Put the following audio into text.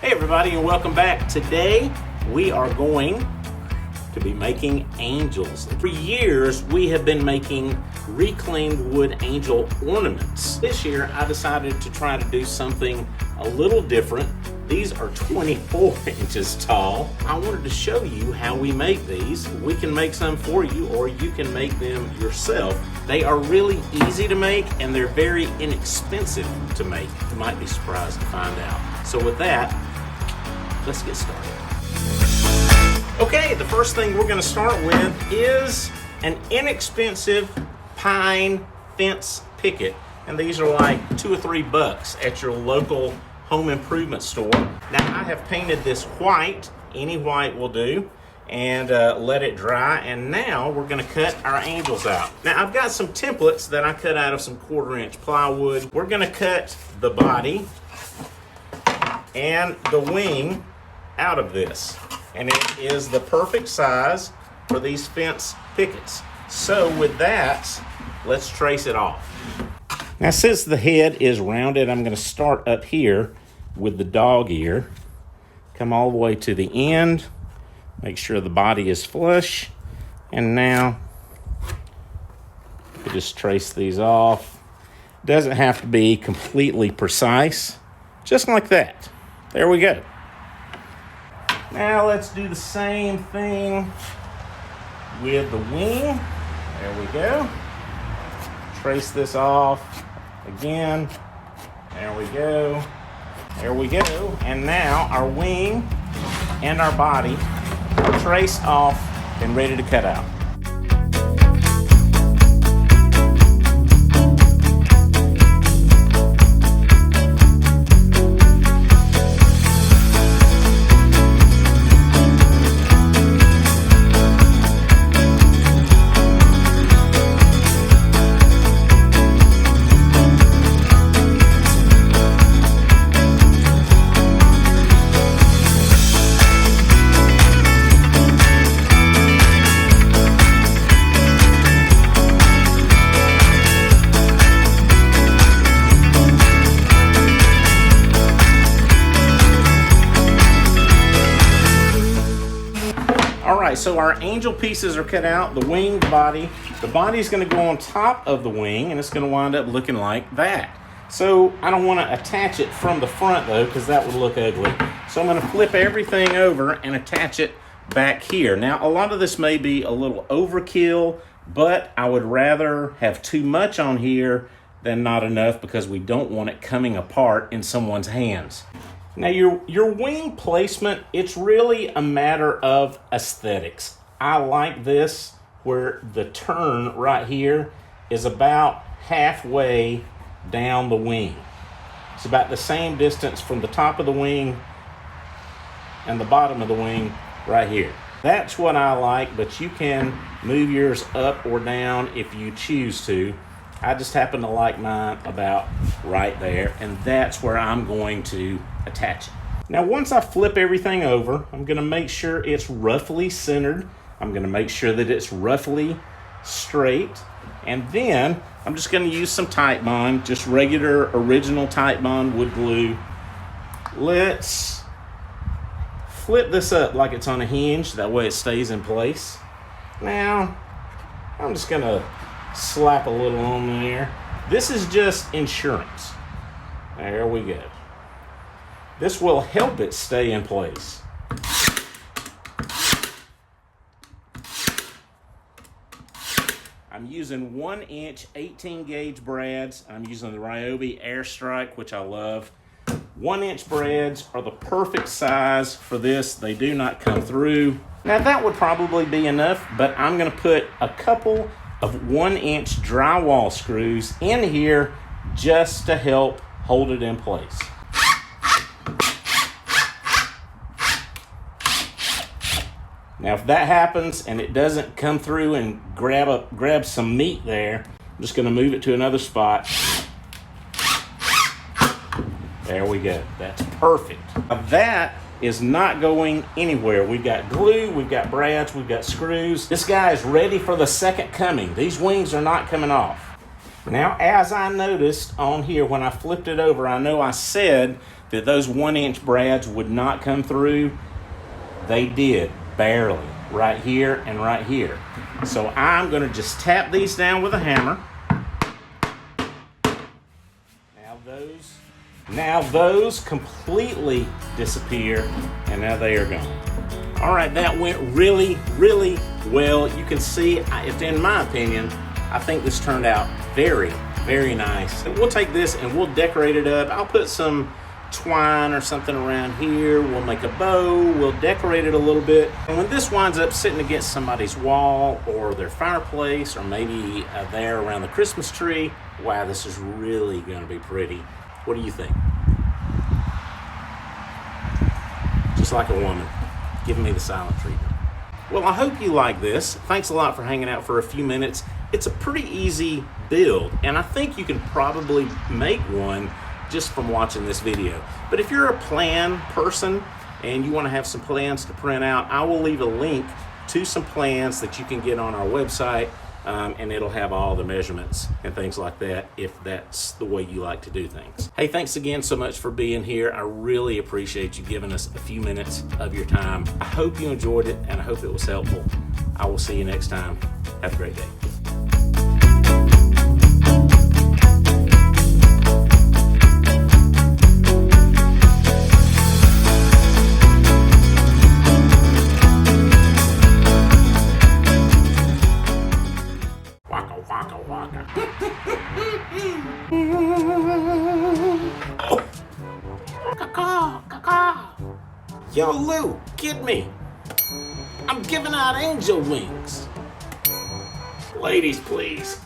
Hey everybody, and welcome back. Today we are going to be making angels. For years we have been making Reclaimed Wood Angel Ornaments. This year I decided to try to do something a little different. These are 24 inches tall. I wanted to show you how we make these. We can make some for you, or you can make them yourself. They are really easy to make and they're very inexpensive to make. You might be surprised to find out. So with that, let's get started. Okay, the first thing we're gonna start with is an inexpensive pine fence picket. And these are like $2 or $3 at your local home improvement store. Now I have painted this white, any white will do, and let it dry. And now we're gonna cut our angels out. Now I've got some templates that I cut out of some 1/4-inch plywood. We're gonna cut the body and the wing out of this. And it is the perfect size for these fence pickets. So with that, let's trace it off. Now since the head is rounded, I'm gonna start up here with the dog ear. Come all the way to the end. Make sure the body is flush. And now, you just trace these off. Doesn't have to be completely precise. Just like that. There we go. Now let's do the same thing with the wing. There we go. Trace this off again. There we go. There we go. And now our wing and our body are traced off and ready to cut out. So our angel pieces are cut out, the wing, the body. The body's gonna go on top of the wing and it's gonna wind up looking like that. So I don't wanna attach it from the front though, because that would look ugly. So I'm gonna flip everything over and attach it back here. Now a lot of this may be a little overkill, but I would rather have too much on here than not enough, because we don't want it coming apart in someone's hands. Now your wing placement, it's really a matter of aesthetics. I like this where the turn right here is about halfway down the wing. It's about the same distance from the top of the wing and the bottom of the wing right here. That's what I like, but you can move yours up or down if you choose to. I just happen to like mine about right there, and that's where I'm going to attach it. Now once I flip everything over, I'm gonna make sure it's roughly centered. I'm gonna make sure that it's roughly straight. And then I'm just gonna use some Titebond, just regular original Titebond wood glue. Let's flip this up like it's on a hinge, that way it stays in place. Now, I'm just gonna slap a little on there. This is just insurance. There we go. This will help it stay in place. I'm using 1-inch 18-gauge brads. I'm using the Ryobi Airstrike, which I love. 1-inch brads are the perfect size for this. They do not come through. Now that would probably be enough, but I'm gonna put a couple of 1-inch drywall screws in here just to help hold it in place. Now if that happens and it doesn't come through and grab some meat there, I'm just gonna move it to another spot. There we go, that's perfect. Now that is not going anywhere. We've got glue, we've got brads, we've got screws. This guy is ready for the second coming. These wings are not coming off. Now, as I noticed on here when I flipped it over, I know I said that those 1-inch brads would not come through. They did, barely, right here and right here. So I'm gonna just tap these down with a hammer. Now those completely disappear, and now they are gone. All right, that went really, really well. You can see, in my opinion, I think this turned out very, very nice. We'll take this and we'll decorate it up. I'll put some twine or something around here. We'll make a bow. We'll decorate it a little bit. And when this winds up sitting against somebody's wall or their fireplace, or maybe there around the Christmas tree, wow, this is really gonna be pretty. What do you think? Just like a woman, giving me the silent treatment. Well, I hope you like this. Thanks a lot for hanging out for a few minutes. It's a pretty easy build, and I think you can probably make one just from watching this video. But if you're a plan person and you want to have some plans to print out, I will leave a link to some plans that you can get on our website, and it'll have all the measurements and things like that if that's the way you like to do things. Hey, thanks again so much for being here. I really appreciate you giving us a few minutes of your time. I hope you enjoyed it, and I hope it was helpful. I will see you next time. Have a great day. Yo, Lou, get me. I'm giving out angel wings. Ladies, please.